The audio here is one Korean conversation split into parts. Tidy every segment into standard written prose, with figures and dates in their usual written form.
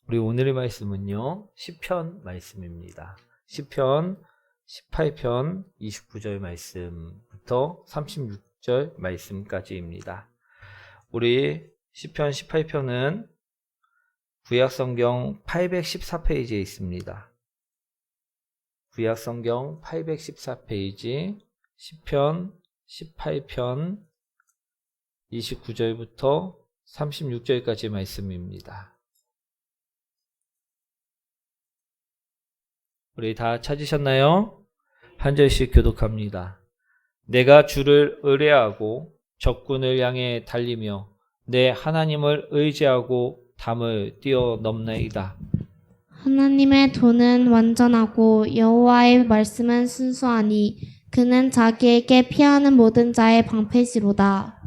우리 오늘의 말씀은요, 시편 말씀입니다. 시편 18편 29절 말씀부터 36절 말씀까지입니다. 우리 시편 18편은 구약성경 814페이지에 있습니다. 구약성경 814페이지 시편 18편 29절부터 36절까지 말씀입니다. 우리 다 찾으셨나요? 한 절씩 교독합니다. 내가 주를 의뢰하고 적군을 향해 달리며 내 하나님을 의지하고 담을 뛰어넘나이다. 하나님의 도는 완전하고 여호와의 말씀은 순수하니 그는 자기에게 피하는 모든 자의 방패시로다.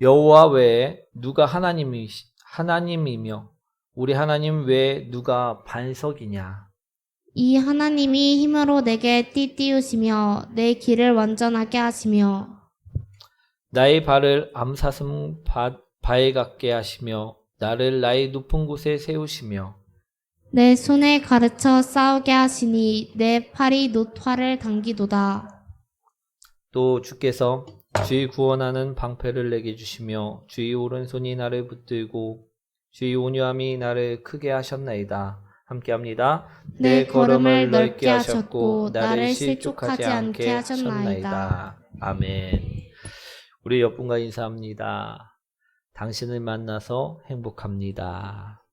여호와 외에 누가 하나님이며 우리 하나님 외에 누가 반석이냐. 이 하나님이 힘으로 내게 띠띠우시며 내 길을 완전하게 하시며 나의 발을 암사슴 바에 같게 하시며 나를 나의 높은 곳에 세우시며 내 손에 가르쳐 싸우게 하시니 내 팔이 놋화를 당기도다. 또 주께서 주의 구원하는 방패를 내게 주시며 주의 오른손이 나를 붙들고 주의 온유함이 나를 크게 하셨나이다. 함께합니다. 내 걸음을 넓게 하셨고 나를 실족하지 않게 하셨나이다. 아멘. 우리 옆분과 인사합니다. 당신을 만나서 행복합니다.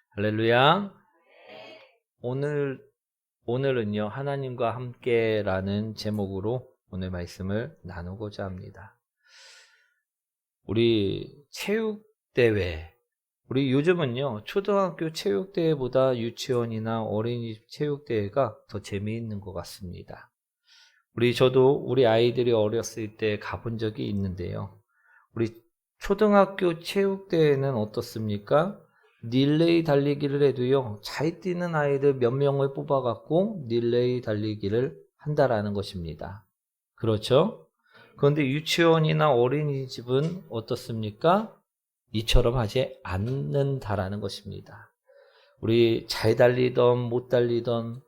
할렐루야. 오늘은요, 하나님과 함께라는 제목으로 오늘 말씀을 나누고자 합니다. 우리 체육대회, 우리 요즘은요, 초등학교 체육대회보다 유치원이나 어린이집 체육대회가 더 재미있는 것 같습니다. 저도 우리 아이들이 어렸을 때 가본 적이 있는데요. 우리 초등학교 체육대회는 어떻습니까? 릴레이 달리기를 해도요, 잘 뛰는 아이들 몇 명을 뽑아갖고 릴레이 달리기를 한다라는 것입니다. 그렇죠? 그런데 유치원이나 어린이집은 어떻습니까? 이처럼 하지 않는다라는 것입니다. 우리 잘 달리던 못 달리던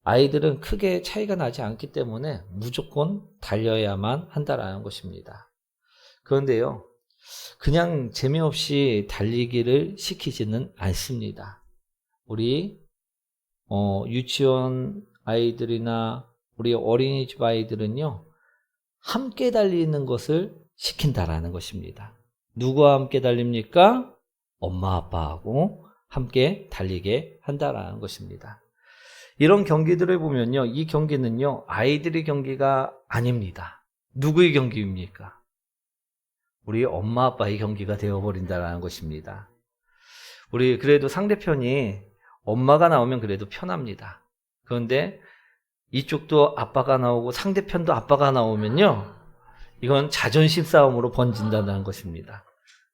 아이들은 크게 차이가 나지 않기 때문에 무조건 달려야만 한다라는 것입니다. 그런데요, 그냥 재미없이 달리기를 시키지는 않습니다. 우리 유치원 아이들이나 우리 어린이집 아이들은요, 함께 달리는 것을 시킨다라는 것입니다. 누구와 함께 달립니까? 엄마 아빠하고 함께 달리게 한다라는 것입니다. 이런 경기들을 보면요, 이 경기는요, 아이들의 경기가 아닙니다. 누구의 경기입니까? 우리 엄마 아빠의 경기가 되어버린다는 것입니다. 우리 그래도 상대편이 엄마가 나오면 그래도 편합니다. 그런데 이쪽도 아빠가 나오고 상대편도 아빠가 나오면요, 이건 자존심 싸움으로 번진다는 것입니다.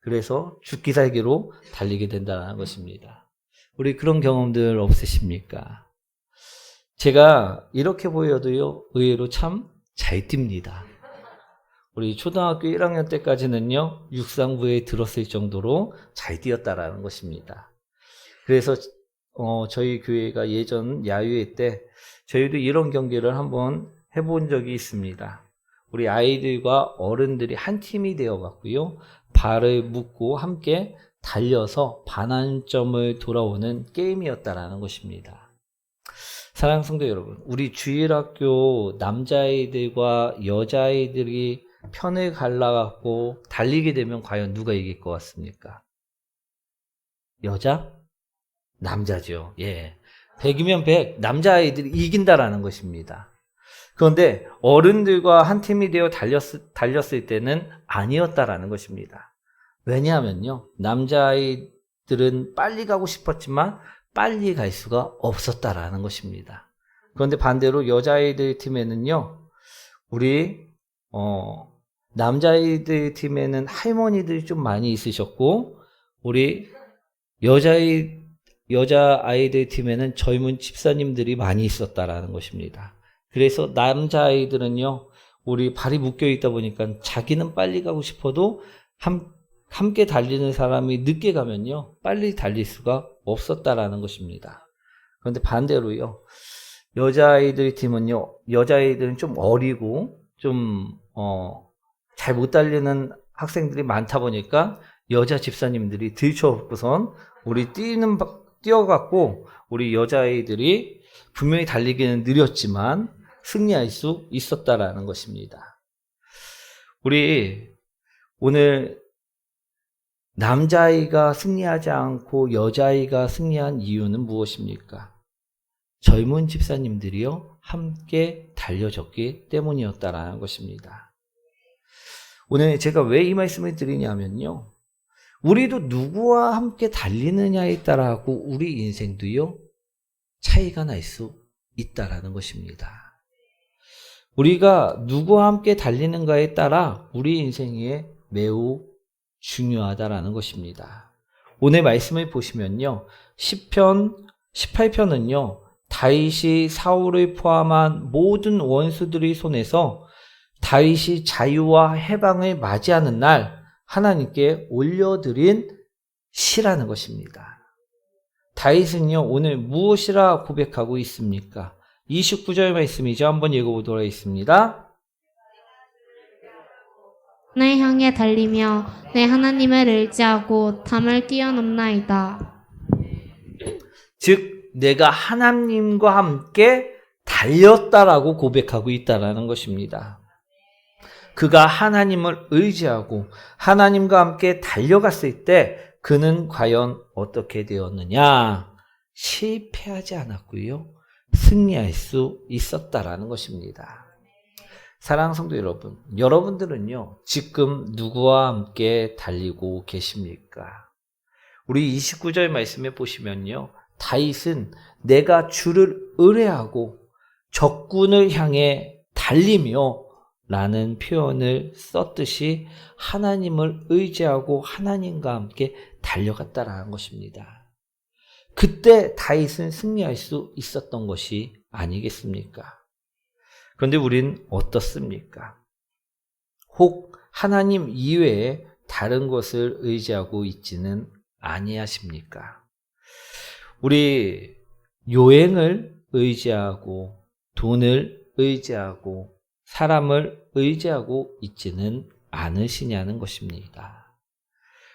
그래서 죽기 살기로 달리게 된다는 것입니다. 우리 그런 경험들 없으십니까? 제가 이렇게 보여도요, 의외로 참 잘 뜁니다. 우리 초등학교 1학년 때까지는요, 육상부에 들었을 정도로 잘 뛰었다라는 것입니다. 그래서 저희 교회가 예전 야유회 때 저희도 이런 경기를 한번 해본 적이 있습니다. 우리 아이들과 어른들이 한 팀이 되어 갖고요, 발을 묶고 함께 달려서 반환점을 돌아오는 게임이었다라는 것입니다. 사랑하는 성도 여러분, 우리 주일학교 남자아이들과 여자아이들이 편을 갈라갖고 달리게 되면 과연 누가 이길 것 같습니까? 여자? 남자죠. 예. 100이면 100, 남자아이들이 이긴다라는 것입니다. 그런데 어른들과 한 팀이 되어 달렸을 때는 아니었다라는 것입니다. 왜냐하면요, 남자아이들은 빨리 가고 싶었지만 빨리 갈 수가 없었다라는 것입니다. 그런데 반대로 여자아이들 팀에는요, 우리 남자아이들 팀에는 할머니들이 좀 많이 있으셨고, 우리 여자아이들 팀에는 젊은 집사님들이 많이 있었다라는 것입니다. 그래서 남자아이들은요, 우리 발이 묶여 있다 보니까 자기는 빨리 가고 싶어도 함께 달리는 사람이 늦게 가면요, 빨리 달릴 수가 없었다라는 것입니다. 그런데 반대로요, 여자아이들 팀은요, 여자아이들은 좀 어리고 좀 잘 못 달리는 학생들이 많다 보니까 여자 집사님들이 들쳐업고선 우리 뛰어갖고 우리 여자아이들이 분명히 달리기는 느렸지만 승리할 수 있었다라는 것입니다. 우리 오늘 남자아이가 승리하지 않고 여자아이가 승리한 이유는 무엇입니까? 젊은 집사님들이요, 함께 달려줬기 때문이었다라는 것입니다. 오늘 제가 왜 이 말씀을 드리냐면요, 우리도 누구와 함께 달리느냐에 따라서 우리 인생도요, 차이가 날 수 있다라는 것입니다. 우리가 누구와 함께 달리는가에 따라 우리 인생에 매우 중요하다라는 것입니다. 오늘 말씀을 보시면요, 시편 18편은요, 다윗이 사울을 포함한 모든 원수들의 손에서 다윗이 자유와 해방을 맞이하는 날 하나님께 올려드린 시라는 것입니다. 다윗은요, 오늘 무엇이라 고백하고 있습니까? 29절 말씀이죠. 한번 읽어보도록 하겠습니다. 내 향해 달리며 내 하나님을 의지하고 담을 뛰어넘나이다. 즉 내가 하나님과 함께 달렸다라고 고백하고 있다라는 것입니다. 그가 하나님을 의지하고 하나님과 함께 달려갔을 때 그는 과연 어떻게 되었느냐? 실패하지 않았고요, 승리할 수 있었다라는 것입니다. 사랑하는 성도 여러분, 여러분들은요, 지금 누구와 함께 달리고 계십니까? 우리 29절 말씀에 보시면요, 다윗은 내가 주를 의뢰하고 적군을 향해 달리며 라는 표현을 썼듯이 하나님을 의지하고 하나님과 함께 달려갔다라는 것입니다. 그때 다윗은 승리할 수 있었던 것이 아니겠습니까? 그런데 우린 어떻습니까? 혹 하나님 이외에 다른 것을 의지하고 있지는 아니하십니까? 우리 요행을 의지하고 돈을 의지하고 사람을 의지하고 있지는 않으시냐는 것입니다.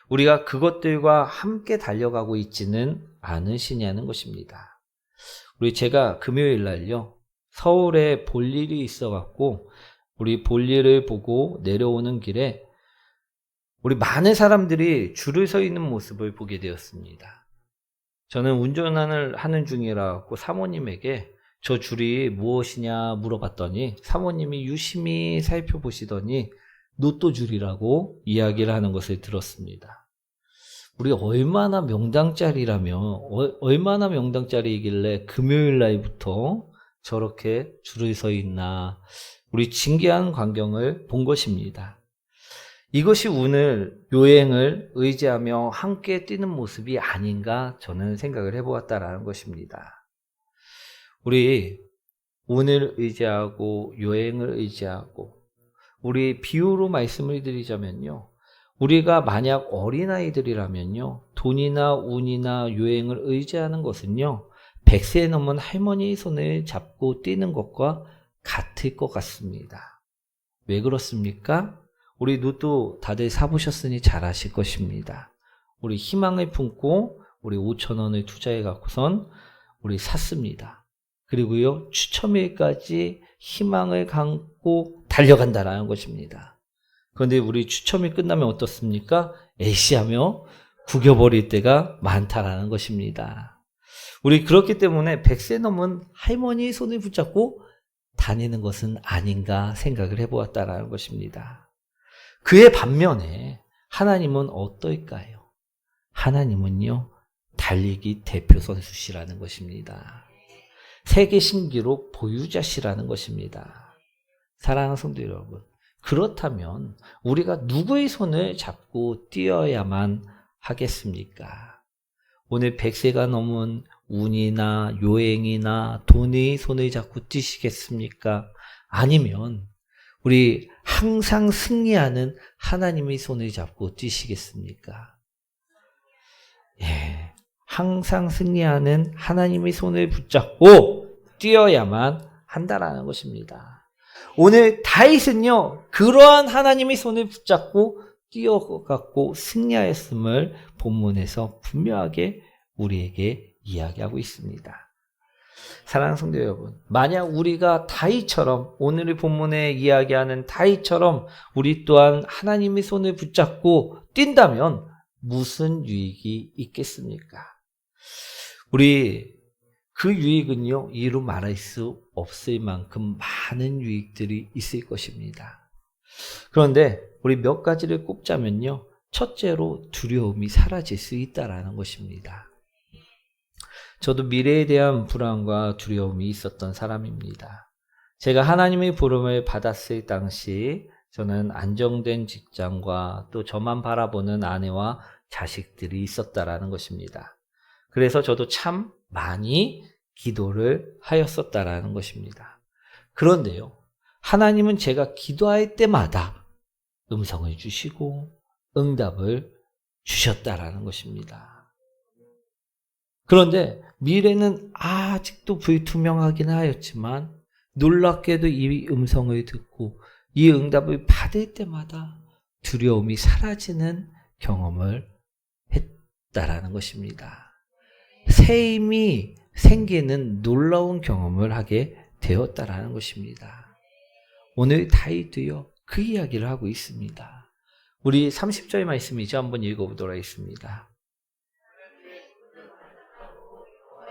우리가 그것들과 함께 달려가고 있지는 않으시냐는 것입니다. 제가 금요일 날요, 서울에 볼 일이 있어갖고 우리 볼 일을 보고 내려오는 길에 우리 많은 사람들이 줄을 서 있는 모습을 보게 되었습니다. 저는 운전을 하는 중이라 사모님에게 저 줄이 무엇이냐 물어봤더니 사모님이 유심히 살펴보시더니 로또 줄이라고 이야기를 하는 것을 들었습니다. 우리 얼마나 명당짜리이길래 금요일 날부터 저렇게 줄을 서 있나, 우리 신기한 광경을 본 것입니다. 이것이 오늘 요행을 의지하며 함께 뛰는 모습이 아닌가 저는 생각을 해보았다라는 것입니다. 우리 오늘 의지하고 요행을 의지하고, 우리 비유로 말씀을 드리자면요, 우리가 만약 어린아이들이라면요, 돈이나 운이나 요행을 의지하는 것은요, 100세 넘은 할머니의 손을 잡고 뛰는 것과 같을 것 같습니다. 왜 그렇습니까? 우리 로또 다들 사보셨으니 잘 아실 것입니다. 우리 희망을 품고 우리 5,000원을 투자해 갖고선 우리 샀습니다. 그리고요, 추첨일까지 희망을 갖고 달려간다라는 것입니다. 그런데 우리 추첨일 끝나면 어떻습니까? 애시하며 구겨버릴 때가 많다라는 것입니다. 우리 그렇기 때문에 100세 넘은 할머니의 손을 붙잡고 다니는 것은 아닌가 생각을 해보았다라는 것입니다. 그의 반면에 하나님은 어떨까요? 하나님은요, 달리기 대표 선수시라는 것입니다. 세계 신기록 보유자시라는 것입니다. 사랑하는 성도 여러분, 그렇다면 우리가 누구의 손을 잡고 뛰어야만 하겠습니까? 오늘 100세가 넘은 운이나 요행이나 돈의 손을 잡고 뛰시겠습니까? 아니면 우리 항상 승리하는 하나님의 손을 잡고 뛰시겠습니까? 예, 항상 승리하는 하나님의 손을 붙잡고 뛰어야만 한다라는 것입니다. 오늘 다윗은요, 그러한 하나님의 손을 붙잡고 뛰어갖고 승리하였음을 본문에서 분명하게 우리에게 이야기하고 있습니다. 사랑하는 성도 여러분, 만약 우리가 다윗처럼, 오늘의 본문에 이야기하는 다윗처럼 우리 또한 하나님의 손을 붙잡고 뛴다면 무슨 유익이 있겠습니까? 우리 그 유익은요, 이루 말할 수 없을 만큼 많은 유익들이 있을 것입니다. 그런데 우리 몇 가지를 꼽자면요, 첫째로 두려움이 사라질 수 있다라는 것입니다. 저도 미래에 대한 불안과 두려움이 있었던 사람입니다. 제가 하나님의 부름을 받았을 당시 저는 안정된 직장과 또 저만 바라보는 아내와 자식들이 있었다라는 것입니다. 그래서 저도 참 많이 기도를 하였었다라는 것입니다. 그런데요, 하나님은 제가 기도할 때마다 음성을 주시고 응답을 주셨다라는 것입니다. 그런데 미래는 아직도 불투명하긴 하였지만 놀랍게도 이 음성을 듣고 이 응답을 받을 때마다 두려움이 사라지는 경험을 했다라는 것입니다. 새 힘이 생기는 놀라운 경험을 하게 되었다라는 것입니다. 오늘 다윗도요, 그 이야기를 하고 있습니다. 우리 30절의 말씀이죠. 한번 읽어보도록 하겠습니다.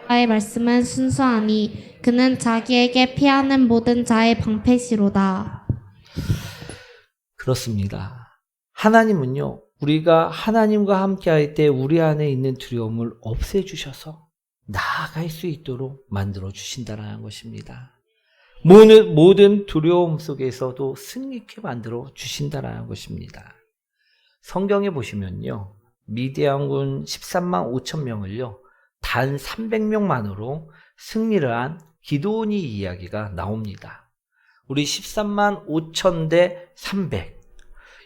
여호와의 말씀은 순수하니 그는 자기에게 피하는 모든 자의 방패시로다. 그렇습니다. 하나님은요, 우리가 하나님과 함께 할 때 우리 안에 있는 두려움을 없애주셔서 나아갈 수 있도록 만들어 주신다는 것입니다. 모든 두려움 속에서도 승리케 만들어 주신다는 것입니다. 성경에 보시면요, 미디안군 13만 5천 명을요, 단 300명만으로 승리를 한 기드온이 이야기가 나옵니다. 우리 13만 5천 대 300.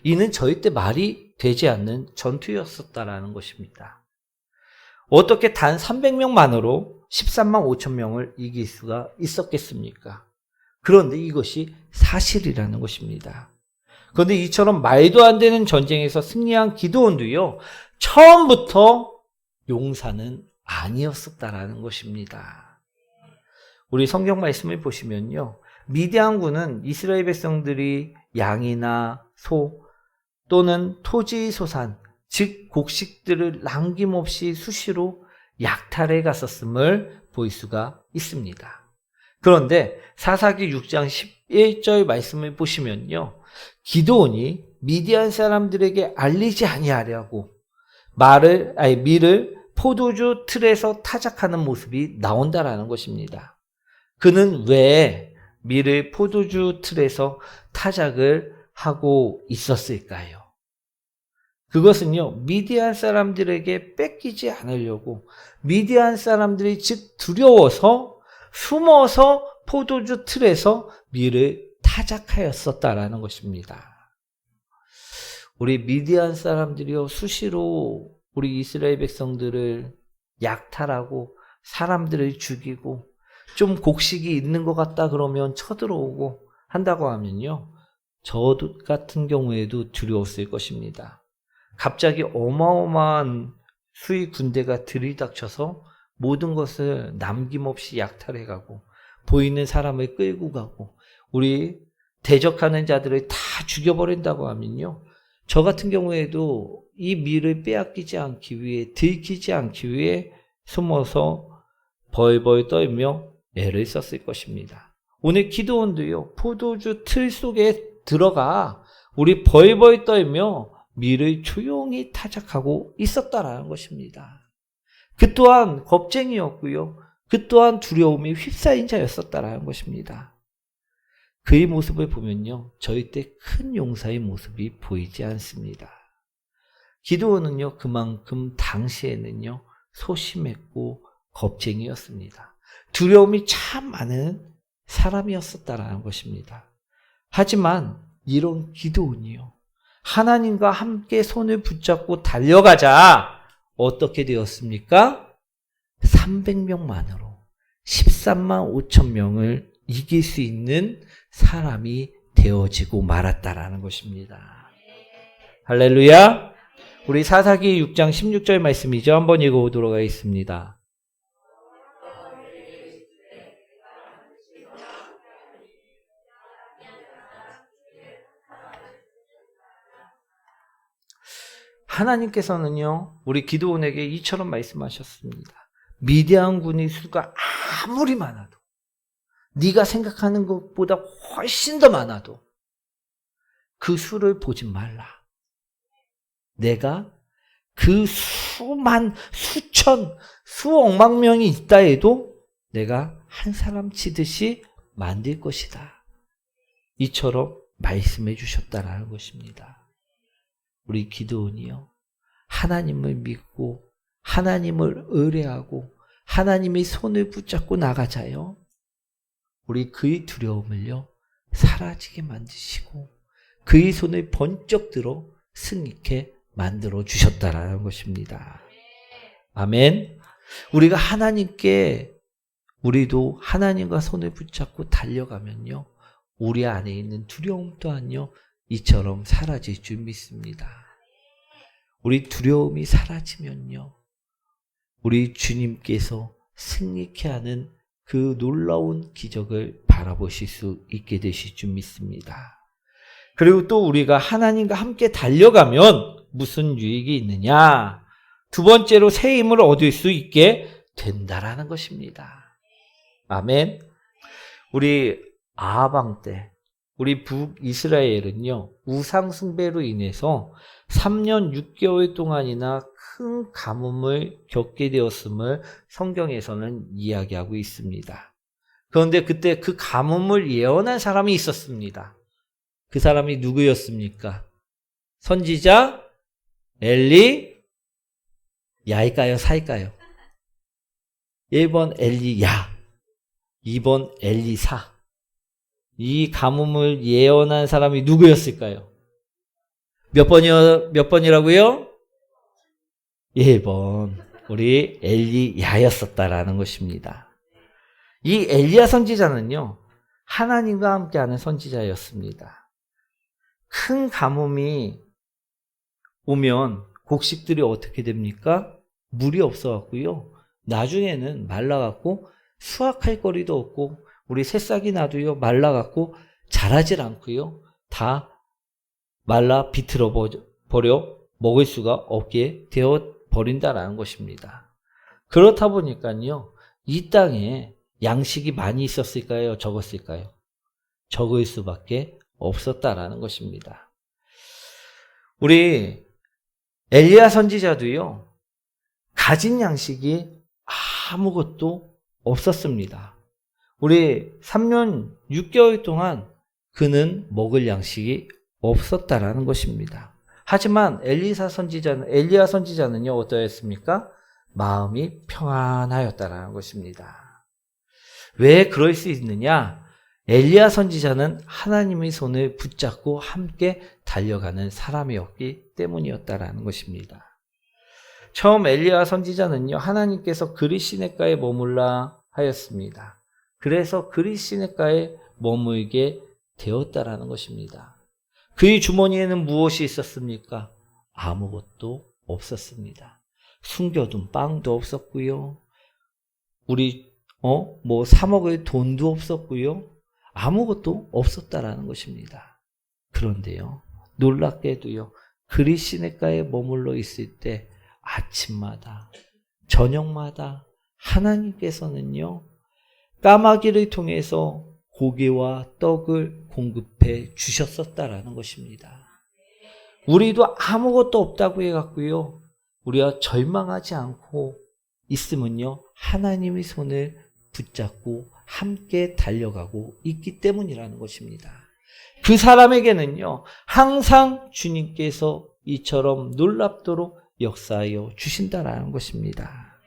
이는 저희 때 말이 되지 않는 전투였었다라는 것입니다. 어떻게 단 300명만으로 13만 5천 명을 이길 수가 있었겠습니까? 그런데 이것이 사실이라는 것입니다. 그런데 이처럼 말도 안 되는 전쟁에서 승리한 기드온도요, 처음부터 용사는 아니었었다라는 것입니다. 우리 성경 말씀을 보시면요, 미디안군은 이스라엘 백성들이 양이나 소 또는 토지 소산, 즉 곡식들을 남김없이 수시로 약탈해 갔었음을 볼 수가 있습니다. 그런데 사사기 6장 11절 말씀을 보시면요, 기드온이 미디안 사람들에게 알리지 아니하려고 밀을 포도주 틀에서 타작하는 모습이 나온다라는 것입니다. 그는 왜 밀을 포도주 틀에서 타작을 하고 있었을까요? 그것은요, 미디안 사람들에게 뺏기지 않으려고, 미디안 사람들이 즉 두려워서 숨어서 포도주 틀에서 밀을 타작하였었다라는 것입니다. 우리 미디안 사람들이요, 수시로 우리 이스라엘 백성들을 약탈하고 사람들을 죽이고 좀 곡식이 있는 것 같다 그러면 쳐들어오고 한다고 하면요, 저 같은 경우에도 두려웠을 것입니다. 갑자기 어마어마한 수의 군대가 들이닥쳐서 모든 것을 남김없이 약탈해가고 보이는 사람을 끌고 가고 우리 대적하는 자들을 다 죽여버린다고 하면요, 저 같은 경우에도 이 밀을 빼앗기지 않기 위해, 들키지 않기 위해 숨어서 벌벌 떨며 애를 썼을 것입니다. 오늘 기드온도요, 포도주 틀 속에 들어가 우리 벌벌 떨며 밀을 조용히 타작하고 있었다라는 것입니다. 그 또한 겁쟁이였고요, 그 또한 두려움이 휩싸인 자였었다라는 것입니다. 그의 모습을 보면요, 저희 때 큰 용사의 모습이 보이지 않습니다. 기드온은요, 그만큼 당시에는요, 소심했고 겁쟁이였습니다. 두려움이 참 많은 사람이었었다라는 것입니다. 하지만 이런 기도원이요, 하나님과 함께 손을 붙잡고 달려가자 어떻게 되었습니까? 300명만으로 13만 5천 명을 이길 수 있는 사람이 되어지고 말았다라는 것입니다. 할렐루야. 우리 사사기 6장 16절 말씀이죠. 한번 읽어보도록 하겠습니다. 하나님께서는요, 우리 기드온에게 이처럼 말씀하셨습니다. 미디안 군의 수가 아무리 많아도, 네가 생각하는 것보다 훨씬 더 많아도 그 수를 보지 말라. 내가 그 수만, 수천, 수억만 명이 있다 해도 내가 한 사람 치듯이 만들 것이다. 이처럼 말씀해 주셨다라는 것입니다. 우리 기드온이요, 하나님을 믿고 하나님을 의뢰하고 하나님의 손을 붙잡고 나가자요, 우리 그의 두려움을요 사라지게 만드시고 그의 손을 번쩍 들어 승리케 만들어 주셨다라는 것입니다. 아멘. 우리가 하나님께, 우리도 하나님과 손을 붙잡고 달려가면요, 우리 안에 있는 두려움 또한요 이처럼 사라질 줄 믿습니다. 우리 두려움이 사라지면요, 우리 주님께서 승리케 하는 그 놀라운 기적을 바라보실 수 있게 되실 줄 믿습니다. 그리고 또 우리가 하나님과 함께 달려가면 무슨 유익이 있느냐? 두 번째로 새 힘을 얻을 수 있게 된다라는 것입니다. 아멘. 우리 아하방 때 우리 북이스라엘은요, 우상 숭배로 인해서 3년 6개월 동안이나 큰 가뭄을 겪게 되었음을 성경에서는 이야기하고 있습니다. 그런데 그때 그 가뭄을 예언한 사람이 있었습니다. 그 사람이 누구였습니까? 선지자 엘리 야일까요? 사일까요? 1번 엘리야, 2번 엘리사. 이 가뭄을 예언한 사람이 누구였을까요? 몇 번이라고요? 1번. 우리 엘리야였었다라는 것입니다. 이 엘리야 선지자는요, 하나님과 함께하는 선지자였습니다. 큰 가뭄이 오면 곡식들이 어떻게 됩니까? 물이 없어갖고요, 나중에는 말라갖고 수확할 거리도 없고, 우리 새싹이 나도요 말라갖고 자라질 않고요, 다 말라 비틀어 버려 먹을 수가 없게 되어 버린다라는 것입니다. 그렇다 보니까요, 이 땅에 양식이 많이 있었을까요? 적었을까요? 적을 수밖에 없었다라는 것입니다. 우리 엘리야 선지자도요, 가진 양식이 아무것도 없었습니다. 우리 3년 6개월 동안 그는 먹을 양식이 없었다라는 것입니다. 하지만 엘리야 선지자는요 어떠했습니까? 마음이 평안하였다라는 것입니다. 왜 그럴 수 있느냐? 엘리야 선지자는 하나님의 손을 붙잡고 함께 달려가는 사람이었기 때문이었다라는 것입니다. 처음 엘리야 선지자는요, 하나님께서 그릿시냇가에 머물라 하였습니다. 그래서 그릿시냇가에 머물게 되었다라는 것입니다. 그의 주머니에는 무엇이 있었습니까? 아무것도 없었습니다. 숨겨둔 빵도 없었고요, 우리 사 먹을 돈도 없었고요, 아무것도 없었다라는 것입니다. 그런데요, 놀랍게도요, 그릿시냇가에 머물러 있을 때 아침마다 저녁마다 하나님께서는요 까마귀를 통해서 고기와 떡을 공급해 주셨었다라는 것입니다. 우리도 아무것도 없다고 해갖고요, 우리가 절망하지 않고 있으면요, 하나님의 손을 붙잡고 함께 달려가고 있기 때문이라는 것입니다. 그 사람에게는요, 항상 주님께서 이처럼 놀랍도록 역사하여 주신다라는 것입니다.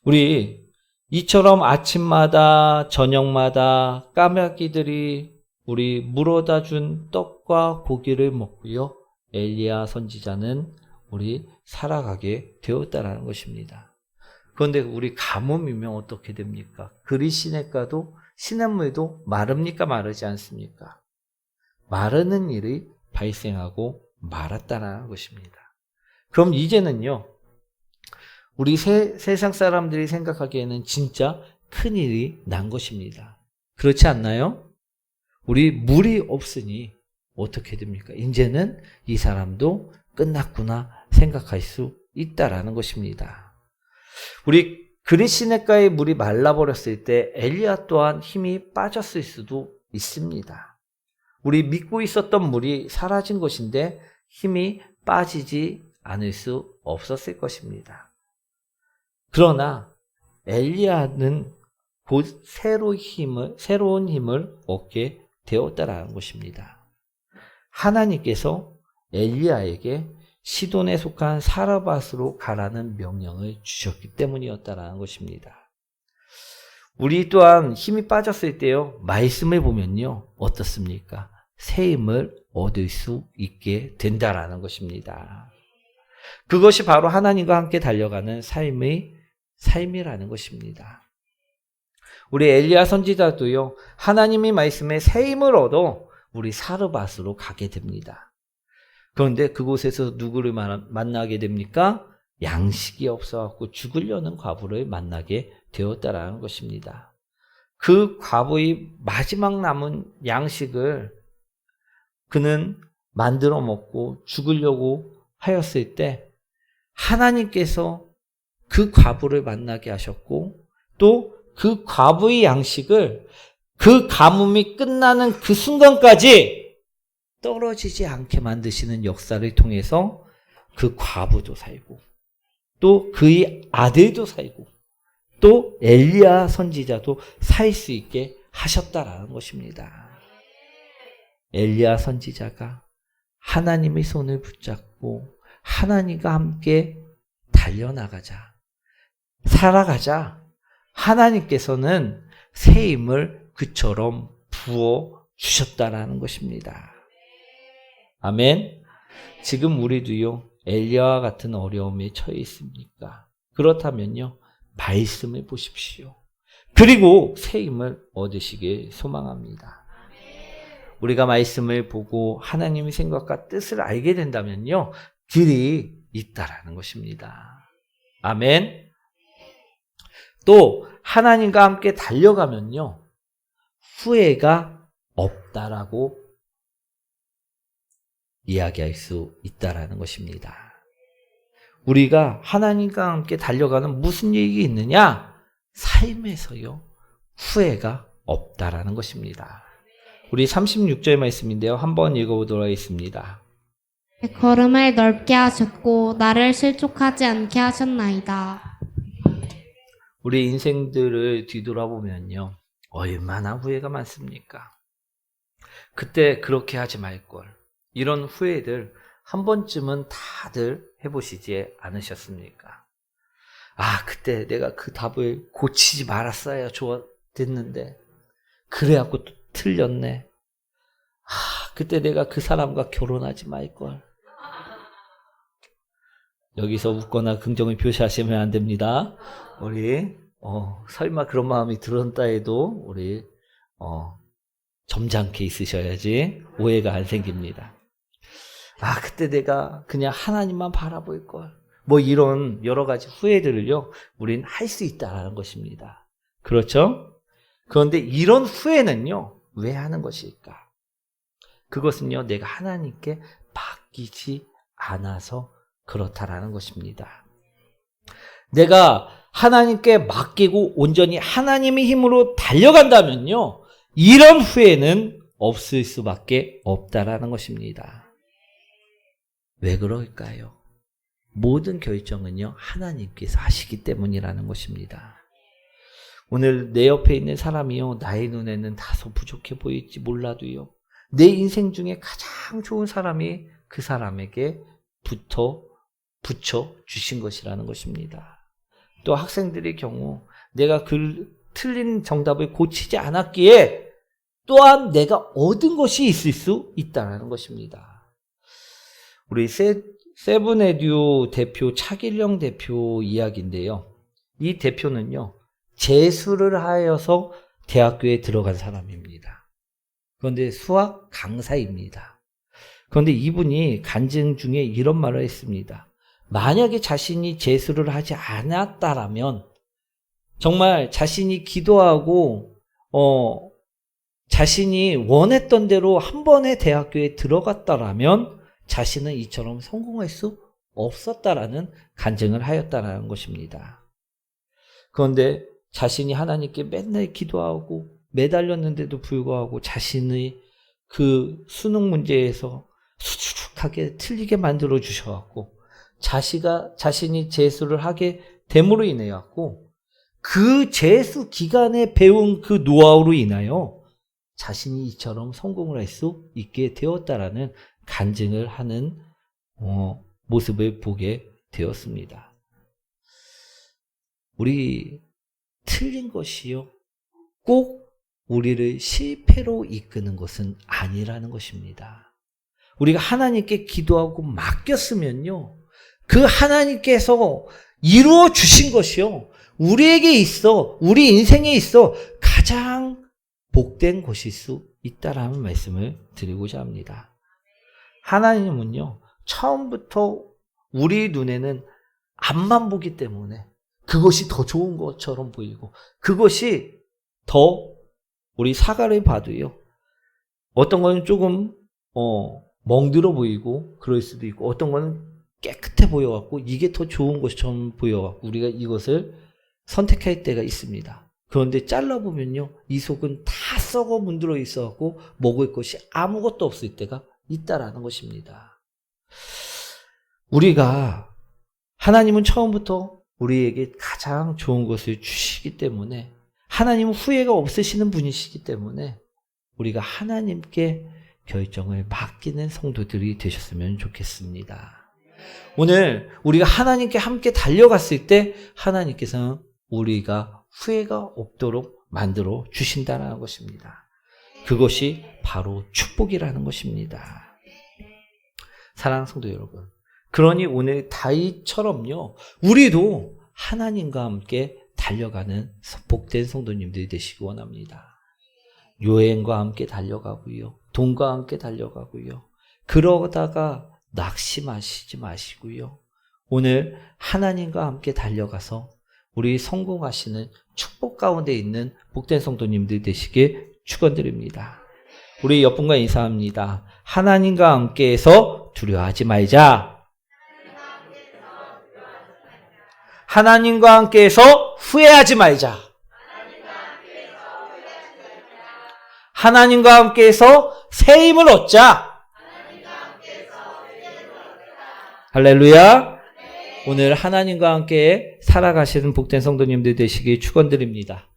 우리 이처럼 아침마다 저녁마다 까마귀들이 우리 물어다 준 떡과 고기를 먹고요. 엘리야 선지자는 우리 살아가게 되었다라는 것입니다. 그런데 우리 가뭄이면 어떻게 됩니까? 그리 시냇가도 시냇물도 마릅니까? 마르지 않습니까? 마르는 일이 발생하고 말았다라는 것입니다. 그럼 이제는요, 우리 세상 사람들이 생각하기에는 진짜 큰일이 난 것입니다. 그렇지 않나요? 우리 물이 없으니 어떻게 됩니까? 이제는 이 사람도 끝났구나 생각할 수 있다라는 것입니다. 우리 그리시네가의 물이 말라버렸을 때 엘리야 또한 힘이 빠졌을 수도 있습니다. 우리 믿고 있었던 물이 사라진 것인데 힘이 빠지지 않을 수 없었을 것입니다. 그러나 엘리야는 곧 새로운 힘을 얻게 되었다라는 것입니다. 하나님께서 엘리야에게 시돈에 속한 사르밧으로 가라는 명령을 주셨기 때문이었다라는 것입니다. 우리 또한 힘이 빠졌을 때요, 말씀을 보면요, 어떻습니까? 새 힘을 얻을 수 있게 된다라는 것입니다. 그것이 바로 하나님과 함께 달려가는 삶이라는 것입니다. 우리 엘리야 선지자도요, 하나님의 말씀에 새 힘을 얻어 우리 사르밧으로 가게 됩니다. 그런데 그곳에서 누구를 만나게 됩니까? 양식이 없어갖고 죽으려는 과부를 만나게 되었다라는 것입니다. 그 과부의 마지막 남은 양식을 그는 만들어 먹고 죽으려고 하였을 때 하나님께서 그 과부를 만나게 하셨고 또 그 과부의 양식을 그 가뭄이 끝나는 그 순간까지 떨어지지 않게 만드시는 역사를 통해서 그 과부도 살고 또 그의 아들도 살고 또 엘리야 선지자도 살 수 있게 하셨다라는 것입니다. 엘리야 선지자가 하나님의 손을 붙잡고 하나님과 함께 달려나가자, 살아가자. 하나님께서는 새 힘을 그처럼 부어 주셨다라는 것입니다. 아멘. 지금 우리도요, 엘리야와 같은 어려움에 처해 있습니까? 그렇다면요, 말씀을 보십시오. 그리고 새 힘을 얻으시길 소망합니다. 우리가 말씀을 보고 하나님의 생각과 뜻을 알게 된다면요, 길이 있다라는 것입니다. 아멘. 또 하나님과 함께 달려가면요, 후회가 없다라고 이야기할 수 있다라는 것입니다. 우리가 하나님과 함께 달려가는 무슨 얘기 있느냐? 삶에서요, 후회가 없다라는 것입니다. 우리 36절 말씀인데요. 한번 읽어보도록 하겠습니다. 걸음을 넓게 하셨고 나를 실족하지 않게 하셨나이다. 우리 인생들을 뒤돌아보면요, 얼마나 후회가 많습니까? 그때 그렇게 하지 말걸. 이런 후회들 한 번쯤은 다들 해보시지 않으셨습니까? 아, 그때 내가 그 답을 고치지 말았어야 됐는데 그래갖고 또 틀렸네. 아, 그때 내가 그 사람과 결혼하지 말걸. 여기서 웃거나 긍정을 표시하시면 안 됩니다. 우리 설마 그런 마음이 들었다 해도 우리 점잖게 있으셔야지 오해가 안 생깁니다. 아, 그때 내가 그냥 하나님만 바라볼 걸. 뭐 이런 여러 가지 후회들을요, 우린 할 수 있다라는 것입니다. 그렇죠? 그런데 이런 후회는요, 왜 하는 것일까? 그것은요, 내가 하나님께 맡기지 않아서 그렇다라는 것입니다. 내가 하나님께 맡기고 온전히 하나님의 힘으로 달려간다면요, 이런 후회는 없을 수밖에 없다라는 것입니다. 왜 그럴까요? 모든 결정은요, 하나님께서 하시기 때문이라는 것입니다. 오늘 내 옆에 있는 사람이요, 나의 눈에는 다소 부족해 보일지 몰라도요, 내 인생 중에 가장 좋은 사람이 그 사람에게 붙여 주신 것이라는 것입니다. 또 학생들의 경우 내가 그 틀린 정답을 고치지 않았기에 또한 내가 얻은 것이 있을 수 있다는 것입니다. 우리 세븐에듀 대표 차길령 대표 이야기인데요. 이 대표는요, 재수를 하여서 대학교에 들어간 사람입니다. 그런데 수학 강사입니다. 그런데 이분이 간증 중에 이런 말을 했습니다. 만약에 자신이 재수를 하지 않았다라면, 정말 자신이 기도하고 자신이 원했던 대로 한 번에 대학교에 들어갔다라면 자신은 이처럼 성공할 수 없었다라는 간증을 하였다라는 것입니다. 그런데 자신이 하나님께 맨날 기도하고 매달렸는데도 불구하고 자신의 그 수능 문제에서 수두룩하게 틀리게 만들어 주셔갖고 자신이 재수를 하게 됨으로 인해 갖고 그 재수 기간에 배운 그 노하우로 인하여 자신이 이처럼 성공을 할 수 있게 되었다라는 간증을 하는 모습을 보게 되었습니다. 우리 틀린 것이요, 꼭 우리를 실패로 이끄는 것은 아니라는 것입니다. 우리가 하나님께 기도하고 맡겼으면요, 그 하나님께서 이루어 주신 것이요, 우리에게 있어, 우리 인생에 있어 가장 복된 것일 수 있다라는 말씀을 드리고자 합니다. 하나님은요, 처음부터 우리 눈에는 앞만 보기 때문에 그것이 더 좋은 것처럼 보이고, 그것이 더 우리 사과를 봐도요, 어떤 거는 조금 멍들어 보이고 그럴 수도 있고, 어떤 거는 깨끗해 보여갖고 이게 더 좋은 것처럼 보여갖고 우리가 이것을 선택할 때가 있습니다. 그런데 잘라보면요, 이 속은 다 썩어 문드러 있어갖고 먹을 것이 아무것도 없을 때가 있다라는 것입니다. 우리가, 하나님은 처음부터 우리에게 가장 좋은 것을 주시기 때문에, 하나님은 후회가 없으시는 분이시기 때문에 우리가 하나님께 결정을 맡기는 성도들이 되셨으면 좋겠습니다. 오늘 우리가 하나님께 함께 달려갔을 때 하나님께서는 우리가 후회가 없도록 만들어 주신다는 것입니다. 그것이 바로 축복이라는 것입니다. 사랑하는 성도 여러분, 그러니 오늘 다윗처럼요, 우리도 하나님과 함께 달려가는 복된 성도님들이 되시기 원합니다. 여행과 함께 달려가고요, 돈과 함께 달려가고요, 그러다가 낙심하시지 마시고요, 오늘 하나님과 함께 달려가서 우리 성공하시는 축복 가운데 있는 복된 성도님들 되시길 축원드립니다. 우리 옆분과 인사합니다. 하나님과 함께해서 두려워하지 말자. 하나님과 함께해서 후회하지 말자. 하나님과 함께해서 새 힘을 얻자. 할렐루야. 오늘 하나님과 함께 살아가시는 복된 성도님들 되시길 축원드립니다.